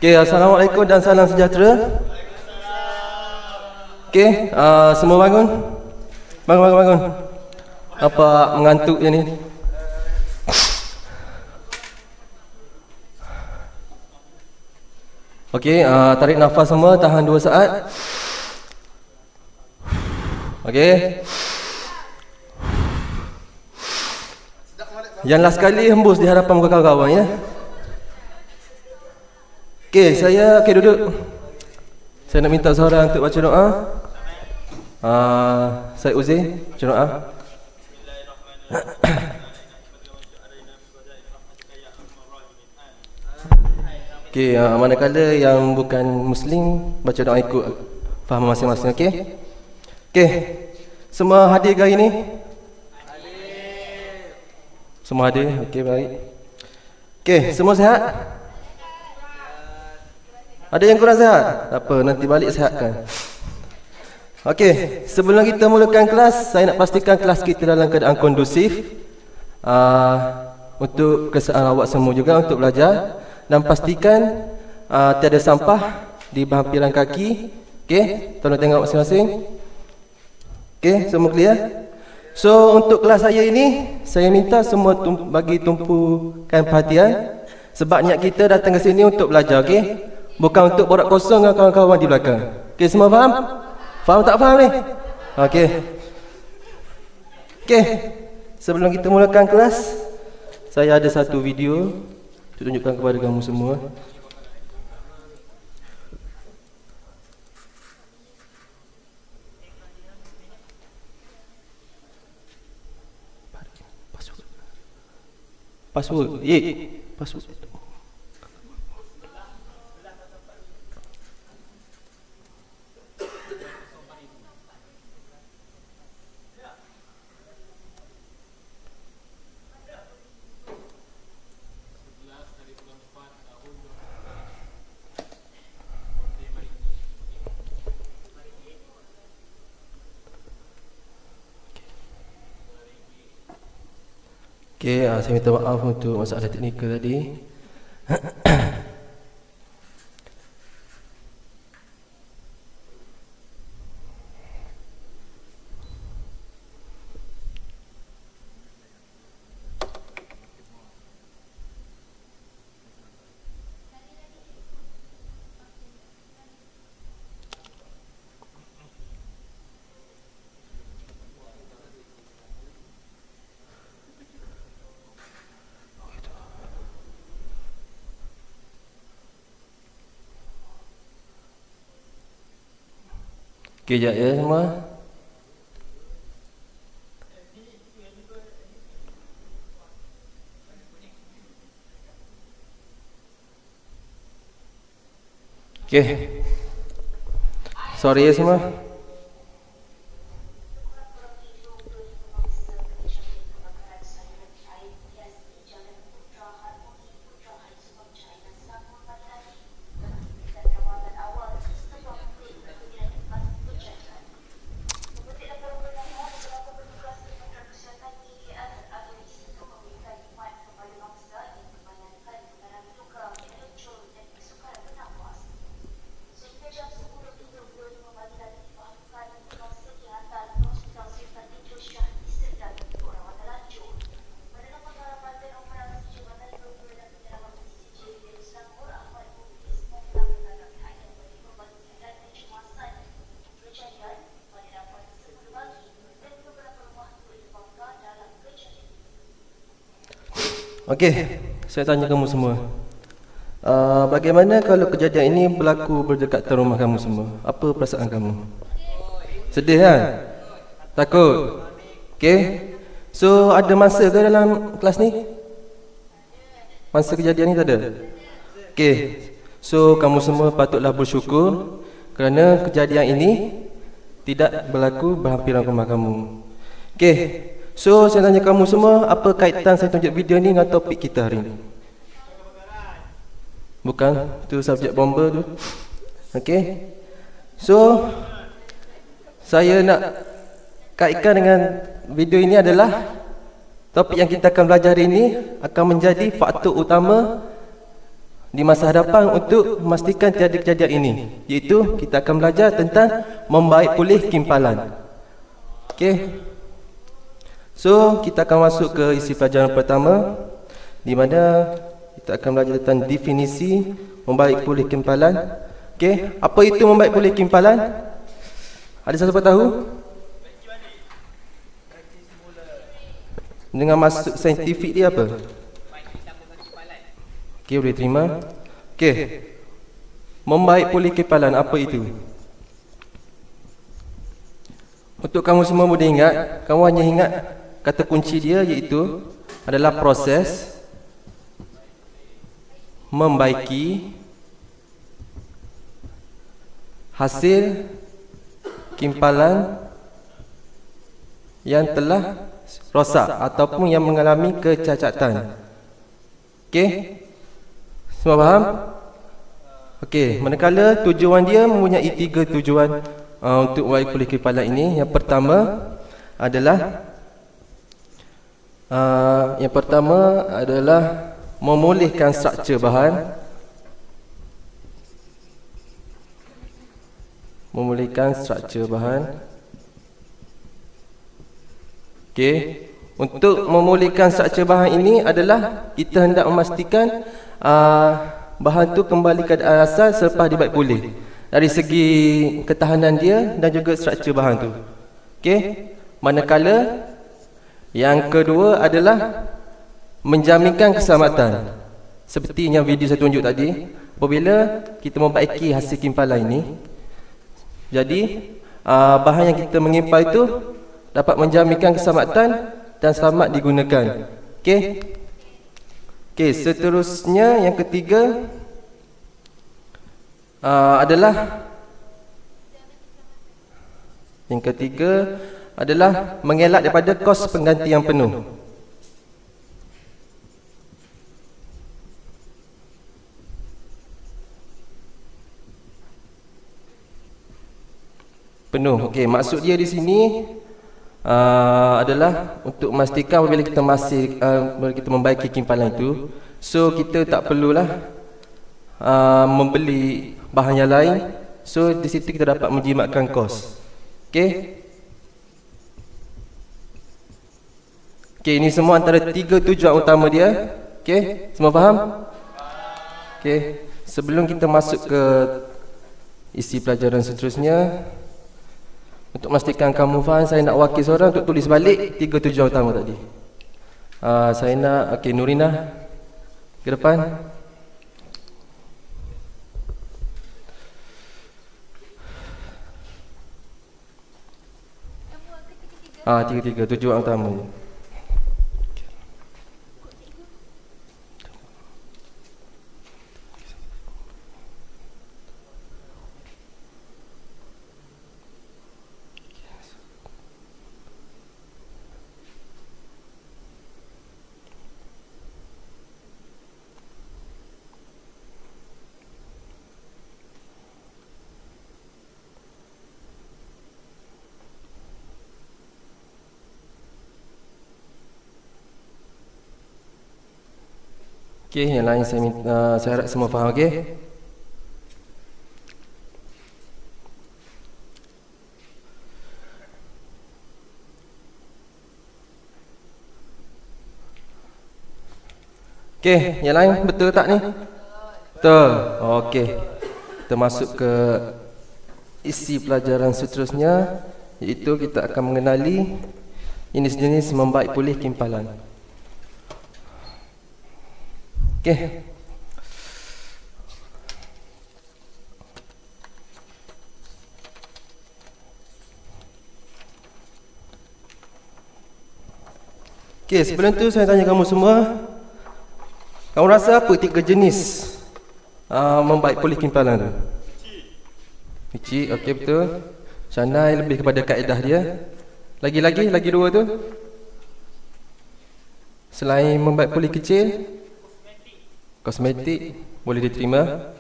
Okey, assalamualaikum dan salam sejahtera. Okey, semua bangun. Bangun. Apa mengantuk je ni? Okey, tarik nafas semua, tahan 2 saat. Okey. Yang last kali hembus di hadapan muka kawan-kawan ya. Okey, duduk. Saya nak minta seorang untuk baca doa. Syed Uzi, baca doa. Okey, manakala yang bukan Muslim baca doa ikut faham masing-masing, okey? Okey. Semua hadir hari ni? Semua hadir. Okey, baik. Okey, semua sihat? Ada yang kurang sihat? Tak apa, nanti balik sihatkan. Okey, sebelum kita mulakan kelas, saya nak pastikan kelas kita dalam keadaan kondusif untuk kesan awak semua juga untuk belajar. Dan pastikan tiada sampah di berhampiran kaki. Okey, tolong tengok masing-masing. Okey, semua clear? So, untuk kelas saya ini, saya minta semua bagi tumpukan perhatian. Sebab niat kita datang ke sini untuk belajar, okey? Bukan untuk borak kosong dengan kawan-kawan di belakang. Okey, semua faham? Faham tak faham ni? Okey. Okey, sebelum kita mulakan kelas, saya ada satu video untuk tunjukkan kepada kamu semua. Password. Password. Okey, saya minta maaf untuk masalah teknikal tadi. Okey, sekejap ya semua. Okey. Sorry ya semua. Okey, saya tanya kamu semua. Bagaimana kalau kejadian ini berlaku berdekatan rumah kamu semua? Apa perasaan kamu? Sedih kan? Takut? Okey. So, ada masa ke dalam kelas ni? Masa kejadian ni tak ada? Okey. So, kamu semua patutlah bersyukur kerana kejadian ini tidak berlaku berhampiran rumah kamu. Okey. So, saya tanya kamu semua, apa kaitan saya tunjuk video ni dengan topik kita hari ni? Bukan, tu subjek bomba tu. Okey. So, saya nak kaitkan dengan video ini adalah topik yang kita akan belajar hari ini akan menjadi faktor utama di masa hadapan untuk memastikan tiada kejadian ini, iaitu kita akan belajar tentang membaik pulih kimpalan. Okey. So, kita akan masuk ke isi pelajaran pertama, di mana kita akan belajar tentang definisi membaik pulih kimpalan. Okey, apa itu membaik pulih kimpalan? Ada siapa tahu? Dengan maksud saintifik dia apa? Okey, boleh terima. Okey. Membaik pulih kimpalan, apa itu? Untuk kamu semua boleh ingat, kamu hanya ingat kata kunci dia, iaitu adalah proses membaiki hasil kimpalan yang telah rosak ataupun yang mengalami kecacatan. Okey? Semua faham? Okey, manakala tujuan dia mempunyai 3 tujuan untuk membaik pulih kimpalan ini. Yang pertama adalah memulihkan struktur bahan. Memulihkan struktur bahan. Okey, untuk memulihkan struktur bahan ini adalah kita hendak memastikan bahan tu kembali ke keadaan asal selepas dibaik pulih, dari segi ketahanan dia dan juga struktur bahan tu. Okey, manakala yang kedua adalah menjaminkan keselamatan. Seperti yang video saya tunjuk tadi, apabila kita membaiki hasil kimpalan ini, jadi bahan yang kita mengimpal itu dapat menjaminkan keselamatan dan selamat digunakan. Okey. Okey, seterusnya yang ketiga adalah mengelak daripada kos pengganti yang penuh. Okey, maksud dia di sini adalah untuk memastikan apabila kita membaiki kimpalan itu, so kita tak perlulah membeli bahan yang lain. So di situ kita dapat menjimatkan kos. Okey. Okey, ini semua antara 3 tujuan utama dia. Okey, semua faham? Okey, sebelum kita masuk ke isi pelajaran seterusnya, untuk memastikan kamu faham, saya nak wakil seorang untuk tulis balik 3 tujuan utama tadi. Saya nak, okey, Nurina ke depan. Tiga tujuan utama. Okey, yang lain saya harap semua faham. Okey. Okey, yang lain betul tak ni? Betul. Okey. Kita masuk ke isi pelajaran seterusnya, iaitu kita akan mengenali jenis-jenis membaik pulih kimpalan. Okey. Okey, sebelum tu saya tanya kamu semua, kamu rasa apa 3 jenis membaik pulih kimpalan tu? Kecil, okey, betul. Shanai lebih kepada kaedah dia. Lagi 2 tu. Selain membaik pulih kecil, kosmetik boleh diterima.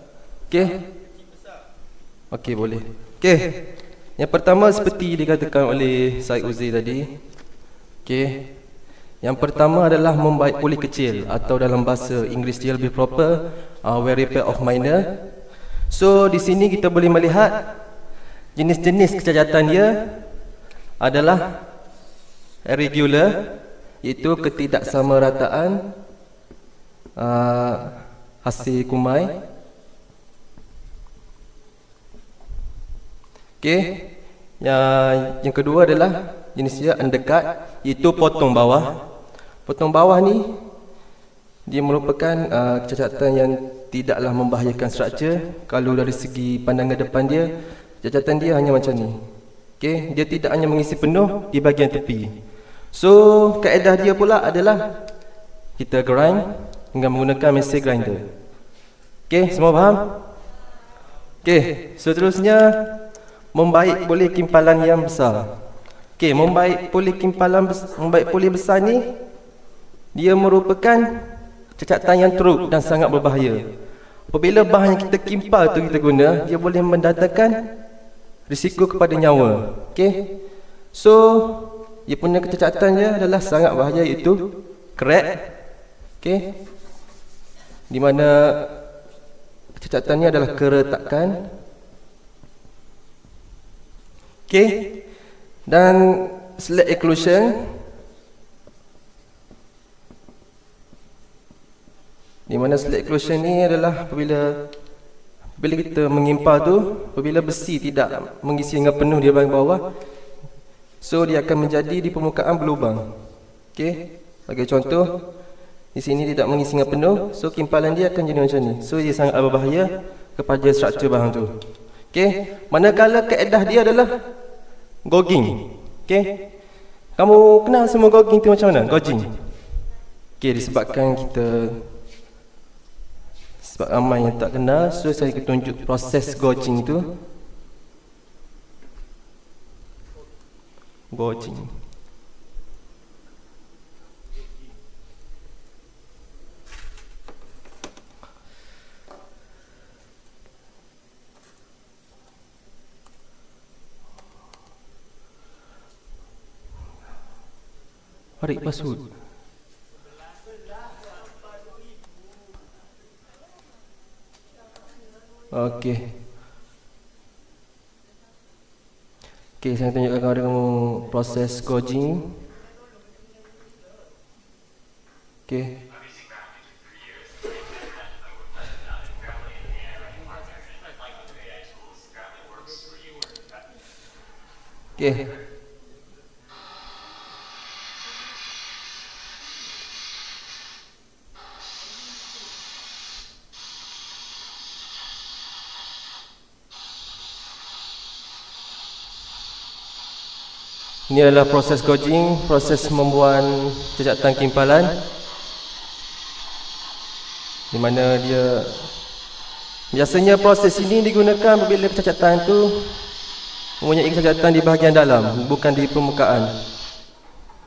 Okey. Okey, boleh. Okey. Yang pertama seperti dikatakan oleh Syed Uzair tadi. Okey. Yang pertama adalah membaik pulih kecil, atau dalam bahasa Inggeris dia lebih proper, wear repair of minor. So di sini kita boleh melihat jenis-jenis kecacatan dia adalah irregular, iaitu ketidaksamarataan hasil kumai. Okey. Yang kedua adalah jenis dia undercut, iaitu potong bawah. Potong bawah ni dia merupakan kecacatan yang tidaklah membahayakan struktur. Kalau dari segi pandangan depan dia, kecacatan dia hanya macam ni. Okey, dia tidak hanya mengisi penuh di bahagian tepi. So kaedah dia pula adalah kita grind dengan menggunakan mesin grinder. Okey, semua faham? Okey, seterusnya membaik pulih kimpalan yang besar. Okey, membaik pulih besar ni dia merupakan kecacatan yang teruk dan sangat berbahaya. Apabila bahan yang kita kimpal tu kita guna, dia boleh mendatangkan risiko kepada nyawa. Okey. So, dia punya kecacatan dia adalah sangat bahaya, iaitu crack. Okey. Di mana kecacatannya adalah keretakan. Okey. Dan slack occlusion, di mana slack occlusion ni adalah apabila kita mengimpal tu, apabila besi tidak mengisi dengan penuh di bahagian bawah, so dia akan menjadi di permukaan berlubang. Okey, sebagai contoh, di sini tidak mengisi dengan penuh, so kimpalan dia akan jadi macam ni. So dia sangat berbahaya kepada struktur bahan tu. Okey, manakala kaedah dia adalah gouging. Okey, kamu kenal semua gouging tu macam mana? Gouging. Okey, disebabkan sebab ramai yang tak kenal, so saya akan tunjuk proses gouging tu. Gouging. Tarik password. Okey. Okey, saya tunjukkan kepada kamu proses gouging. Okey. Okey. Ini adalah proses gouging, proses membuat cacatan kimpalan, di mana dia biasanya proses ini digunakan apabila kecacatan itu mempunyai kecacatan di bahagian dalam, bukan di permukaan.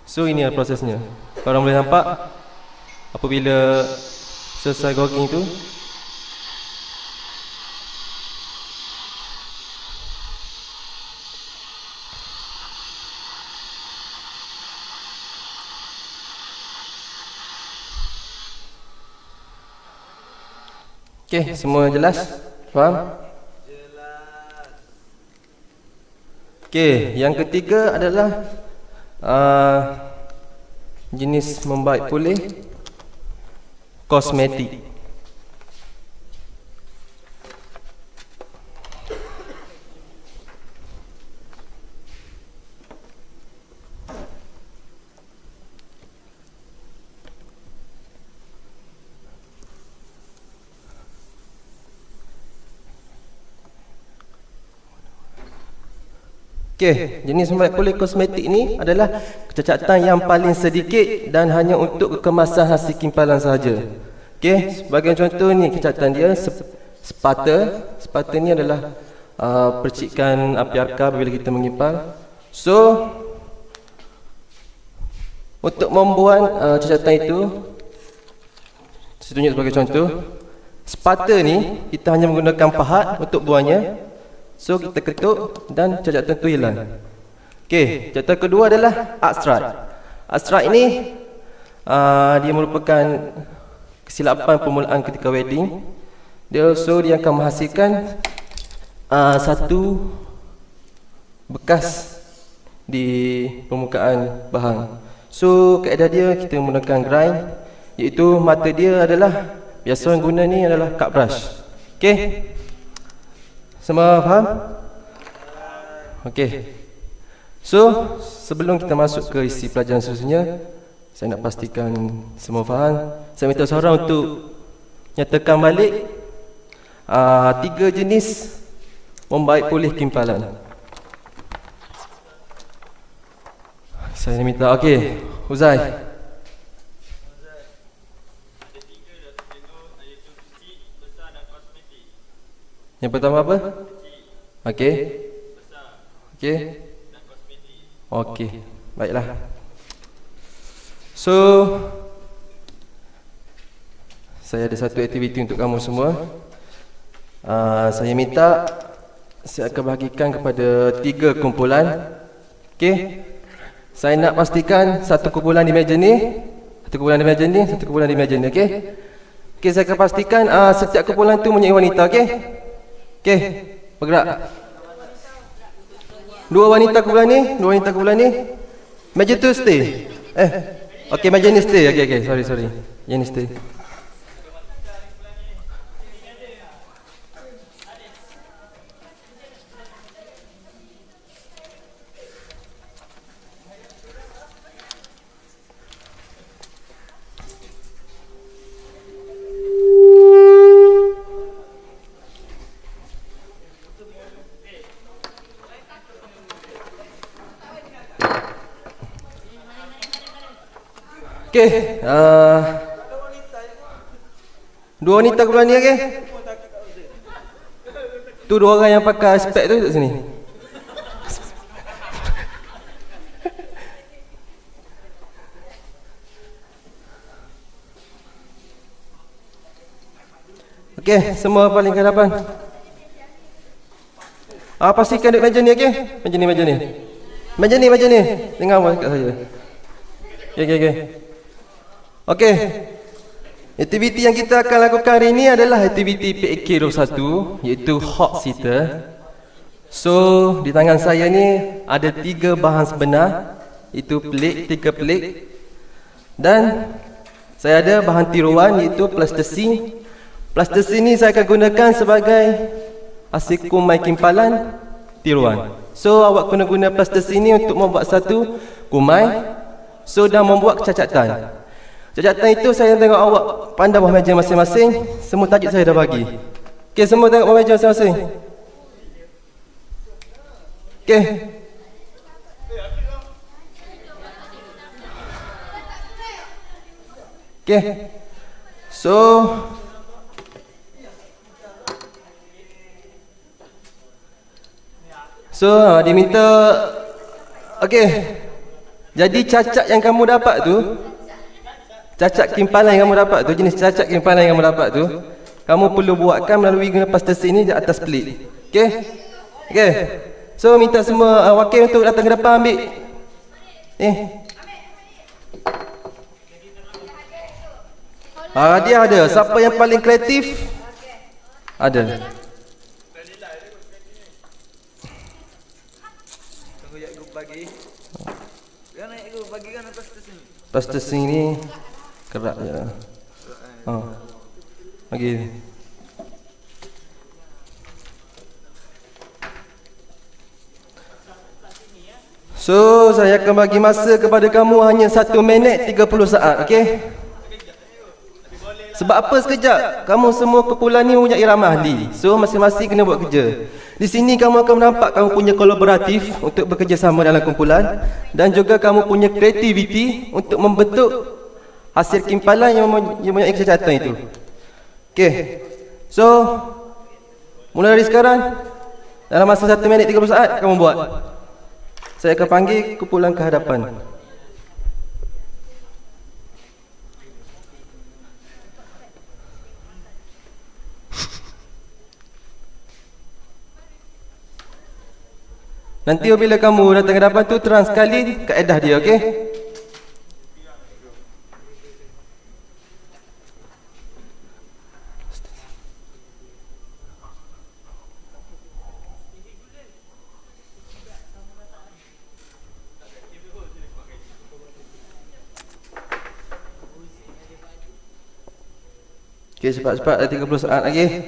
So ini adalah prosesnya. Korang boleh nampak apabila selesai gouging itu. Okey, semua jelas? Faham? Jelas. Okey, yang ketiga adalah jenis membaik pulih kosmetik. Okey, jenis membaik pulih kosmetik ni adalah kecacatan yang paling sedikit dan hanya untuk kekemasan hasil kimpalan sahaja. Okey, sebagai contoh ni kecacatan dia spata. Spata ni adalah percikan api arka bila kita mengimpal. So untuk membuat cacatan itu, saya tunjuk sebagai contoh. Spata ni kita hanya menggunakan pahat untuk buahnya. So kita ketuk dan cacatan tu hilang. Okey, cacatan kedua adalah abstrak. Abstrak ini Dia merupakan kesilapan permulaan ketika wedding. Dia akan menghasilkan satu bekas di permukaan bahan. So kaedah dia kita menggunakan grind, iaitu mata dia adalah biasa orang guna ni adalah cut brush. Okey, semua faham? Okey, so sebelum kita masuk ke isi pelajaran seterusnya, saya nak pastikan semua faham. Saya minta seorang untuk nyatakan balik 3 jenis membaik pulih kimpalan. Saya minta, okey, Uzai. Yang pertama apa? Okey. Okey. Okey, baiklah. So saya ada satu aktiviti untuk kamu semua. Saya minta, saya akan bahagikan kepada 3 kumpulan. Okey. Saya nak pastikan satu kumpulan di meja ni, satu kumpulan di meja ni, satu kumpulan di meja ni, okey? Okey, saya akan pastikan setiap kumpulan tu mempunyai wanita, okey? Okey, bergerak. 2 wanita kumpulan ni, 2 wanita kumpulan ni. Meja tu stay. Okey, meja ni stay. Okey, sorry. Yang ni stay. Okey, 2 wanita kumpulan ni, okey? Tu 2 orang yang pakai spek tu duduk sini. Okey, semua paling ke hadapan. Pastikan duduk meja ni, okey? Meja ni. Meja ni. Dengar apa kat saya. Okey. Okey. Aktiviti yang kita akan lakukan hari ini adalah aktiviti PAK 21, iaitu hot seater. So, di tangan saya ni ada 3 bahan sebenar, itu pelik, 3 pelik. Dan saya ada bahan tiruan, iaitu plastisine. Plastisine ni saya akan gunakan sebagai hasil kumai kimpalan tiruan. So, awak kena guna plastisine ni untuk membuat satu kumai. So, dah membuat kecacatan. Cacatan itu saya tengok awak pandang bawah meja masing-masing. Semua tajuk saya dah bagi. Okey, semua tengok bawah meja masing-masing. Okey. Okey. So diminta. Okey. Jadi cacat yang kamu dapat tu, cacat kimpalan yang kamu dapat tu, jenis cacat kimpalan yang kamu dapat tu, kamu perlu buatkan melalui guna plastisine ni di atas pelik. Okey? Okey. So minta semua wakil untuk datang ke depan ambil. Dia ada. Siapa yang paling kreatif? Ada. Tunggu ya grup bagi. Dia naik grup bagi kan plastisine. Plastisine ni kerak je. Okey. So, saya akan bagi masa kepada kamu hanya 1 minit 30 saat, okey? Sebab apa sekejap? Kamu semua kumpulan ni punya irama ahli. So, masing-masing kena buat kerja. Di sini kamu akan menampak kamu punya kolaboratif untuk bekerjasama dalam kumpulan, dan juga kamu punya kreativiti untuk membentuk hasil kimpalan yang mempunyai kecacatan itu. Okey. So, mulai dari sekarang, dalam masa 1 minit 30 saat kamu buat. Saya akan panggil kumpulan ke hadapan. Nanti bila kamu datang ke hadapan tu, terang sekali kaedah dia, okey? Okey, cepat-cepat, ada 30 saat lagi.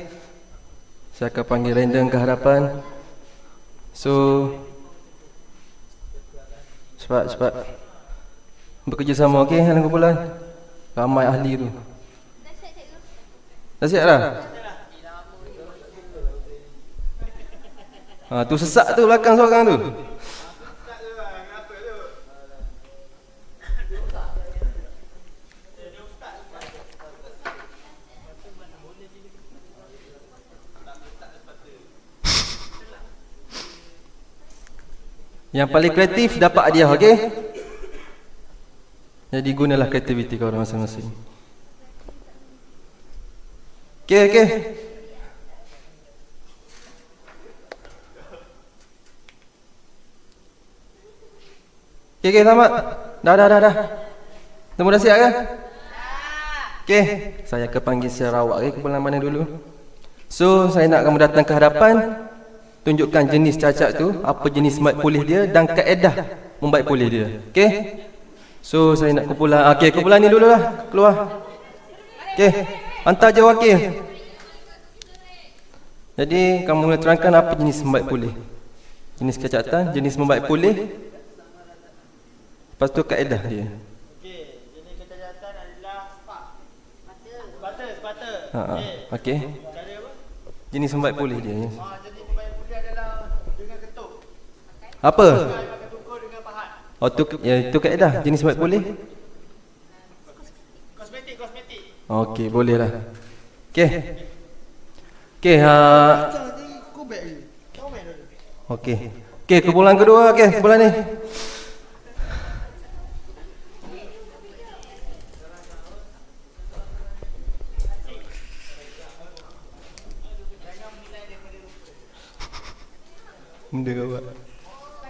Saya akan panggil random ke hadapan. So, cepat-cepat bekerjasama, okey, dalam kumpulan. Ramai ahli tu. Dah siap dah? Tu sesak tu belakang seorang tu. Yang paling kreatif dapat hadiah, okey? Jadi gunalah kreativiti kau masing-masing. Okey, okey. Okey, selamat. Dah. Semua dah siap kan? Okey, saya akan panggil Sarawak, kumpulan mana dulu? So, saya nak kamu datang ke hadapan. Tunjukkan jenis cacat tu, apa jenis membaik pulih dia dan kaedah membaik pulih dia. Okey? So, saya nak kumpulan. Okey, kumpulan ni dululah. Keluar. Okey, hantar je wakil. Jadi, kamu boleh terangkan apa jenis membaik pulih. Jenis kecacatan, jenis membaik pulih. Lepas tu kaedah dia. Okey, jenis kecacatan adalah sepata. Okey. Cara apa? Jenis membaik pulih dia. Jenis membaik pulih adalah dengan ketuk. Apa? Pakai tukar dengan pahat. Oh, tu ya, itu kaedah jenis membaik pulih. Kosmetik. Okey, boleh lah. Okey. Okey, Okey, kumpulan kedua, okey, kumpulan ni. Benda kau buat.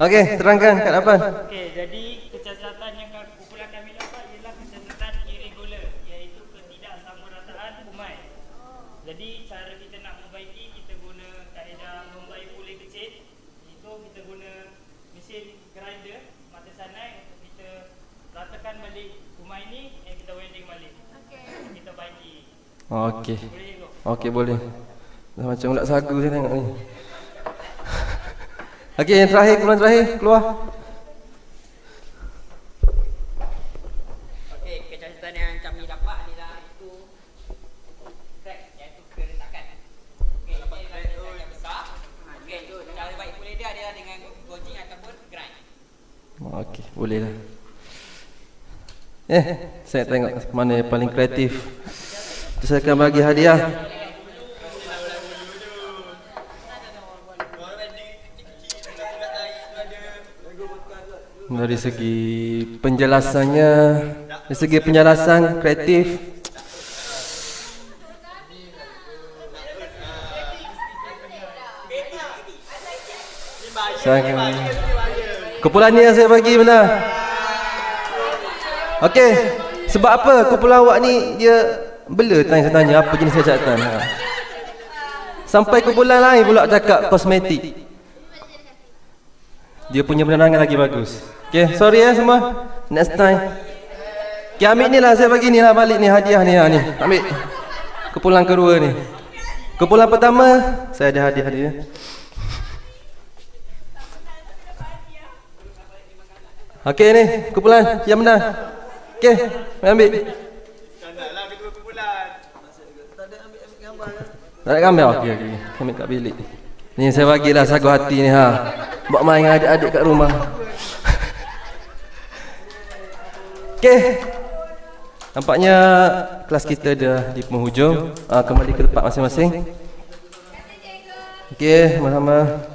Okey, terangkan kat depan. Okey, jadi kecacatan yang kumpulan kami dapat ialah kecacatan irregular, iaitu ketidaksamarataan umai. Jadi cara kita nak membaiki, kita guna kaedah membaik pulih kecil. Itu kita guna mesin grinder mata sanai untuk kita ratakan balik umai ni yang kita welding balik. Okey. Kita baiki. Okey. Boleh tengok? Okey, boleh. Dah macam ulat sagu saya tengok ni. Okey, yang terakhir, kumpulan terakhir, keluar. Okey, kecacatan yang kami dapat adalah itu crack, iaitu keretakan. Okey, ini adalah yang besar. Okey, cara baik pulih dia adalah dengan gouging ataupun grind. Okey, boleh lah. Saya tengok mana yang paling kreatif. Saya akan bagi hadiah. Dari segi penjelasannya, dari segi penjelasan kreatif, kumpulan ni yang saya bagi benar. Okey, sebab apa kumpulan awak ni dia bela tanya apa jenis kecacatan. Sampai kumpulan lain pula cakap kosmetik. Dia punya penerangan lagi bagus. Okay, sorry ya semua. Next time. Okay, ambil ni lah, saya bagi ni lah balik ni hadiah ni lah ni. Ambil. Kumpulan kedua ni. Kumpulan pertama, saya ada hadiah dia. Okay ni, kumpulan yang menang. Okay, ambil. Standardlah kedua kumpulan. Tak ada gambar? Okay. Ambil kat bilik. Ni saya bagilah sagu hati ni ha. Buat main dengan adik-adik kat rumah. Okey. Nampaknya kelas kita dah di penghujung. Kembali ke tempat masing-masing. Okey, sama-sama.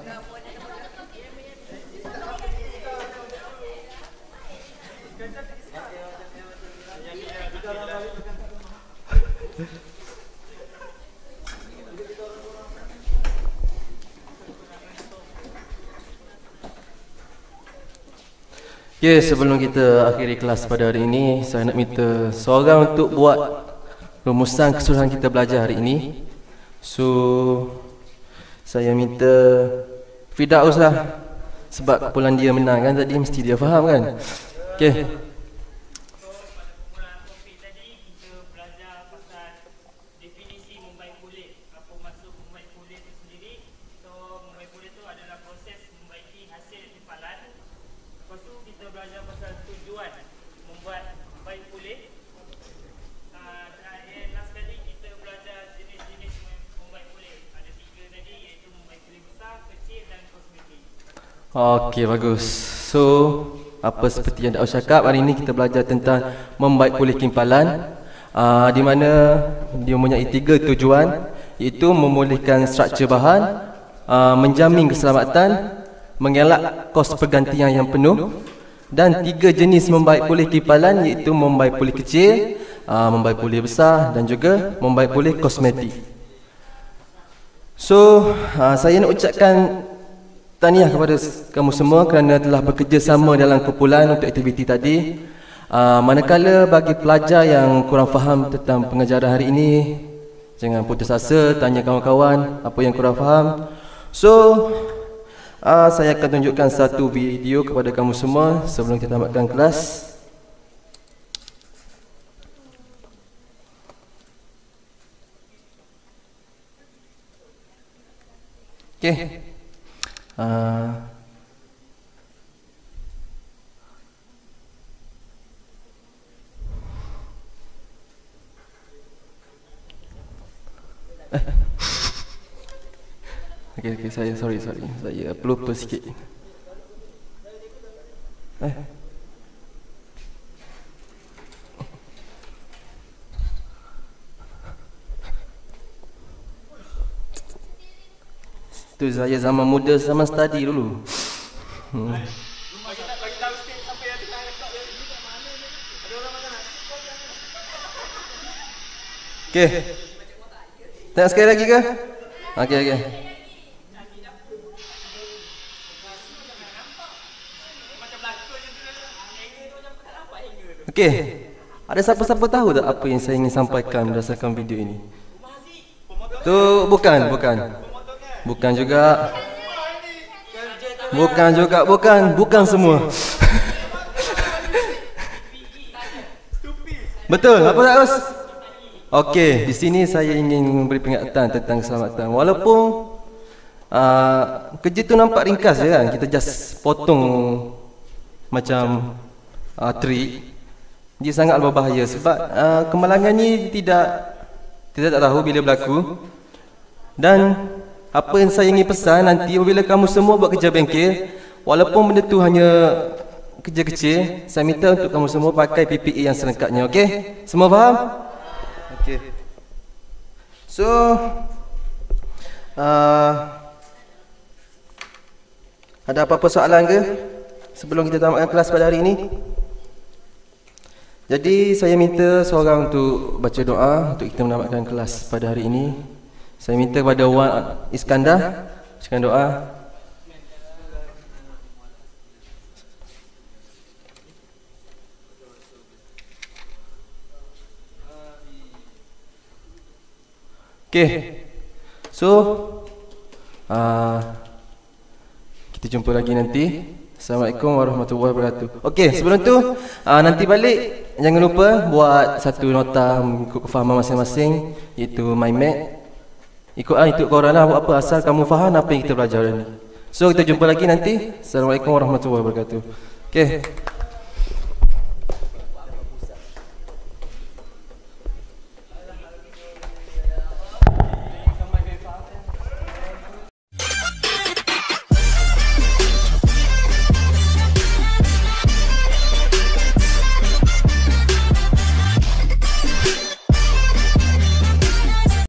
Okay, sebelum kita akhiri kelas pada hari ini, saya nak minta seorang untuk buat rumusan keseluruhan kita belajar hari ini. So, saya minta Firdaus lah. Sebab kumpulan dia menang kan tadi, mesti dia faham kan. Okay. So pada kumpulan topik tadi kita belajar pasal definisi belajar pasal tujuan membuat baik pulih. Terakhir last kali kita belajar jenis-jenis membaik pulih. Ada 3 tadi, iaitu membaik pulih besar, kecil dan kosmetik. Okey, bagus. So, apa seperti yang Daud cakap, hari ini kita belajar tentang membaik pulih kimpalan, di mana dia mempunyai 3 tujuan, iaitu memulihkan struktur bahan, menjamin keselamatan, mengelak kos pergantian yang penuh, dan 3 jenis membaik pulih kimpalan, iaitu membaik pulih kecil, membaik pulih besar dan juga membaik pulih kosmetik. So, saya nak ucapkan tahniah kepada kamu semua kerana telah bekerjasama dalam kumpulan untuk aktiviti tadi. Manakala bagi pelajar yang kurang faham tentang pengajaran hari ini, jangan putus asa, tanya kawan-kawan apa yang kurang faham. So, saya akan tunjukkan satu video kepada kamu semua sebelum kita tamatkan kelas. Okey. Okey, saya sorry. Saya pelupa sikit. Itu saya zaman muda, zaman study dulu. Okey. Tengok sekali lagi ke? Okey. Okey. Ada siapa-siapa tahu tak apa yang saya ingin sampaikan berdasarkan video ini? Tu bukan juga. Bukan semua. Betul, apa tak Us? Okey, di sini saya ingin memberi peringatan tentang keselamatan. Walaupun kerja tu nampak ringkas je kan, kita just potong macam trik. Dia sangat berbahaya sebab kemalangan ni tidak tahu bila berlaku. Dan apa yang saya ingin pesan nanti apabila kamu semua buat kerja bengkel, walaupun benda tu hanya kerja kecil, saya minta untuk kamu semua pakai PPE yang selengkapnya, okey? Semua faham? Okey. So, ada apa-apa soalan ke sebelum kita tamatkan kelas pada hari ini? Jadi saya minta seorang untuk baca doa untuk kita menamatkan kelas pada hari ini. Saya minta kepada Wan Iskandar bacakan doa. Okey. So, kita jumpa lagi nanti. Assalamualaikum warahmatullahi wabarakatuh. Okey, sebelum tu nanti balik jangan lupa buat satu nota mengikut kefahaman masing-masing, iaitu mind map. Ikut korang lah buat apa asal kamu faham apa yang kita belajar ni. So kita jumpa lagi nanti. Assalamualaikum warahmatullahi wabarakatuh. Okey.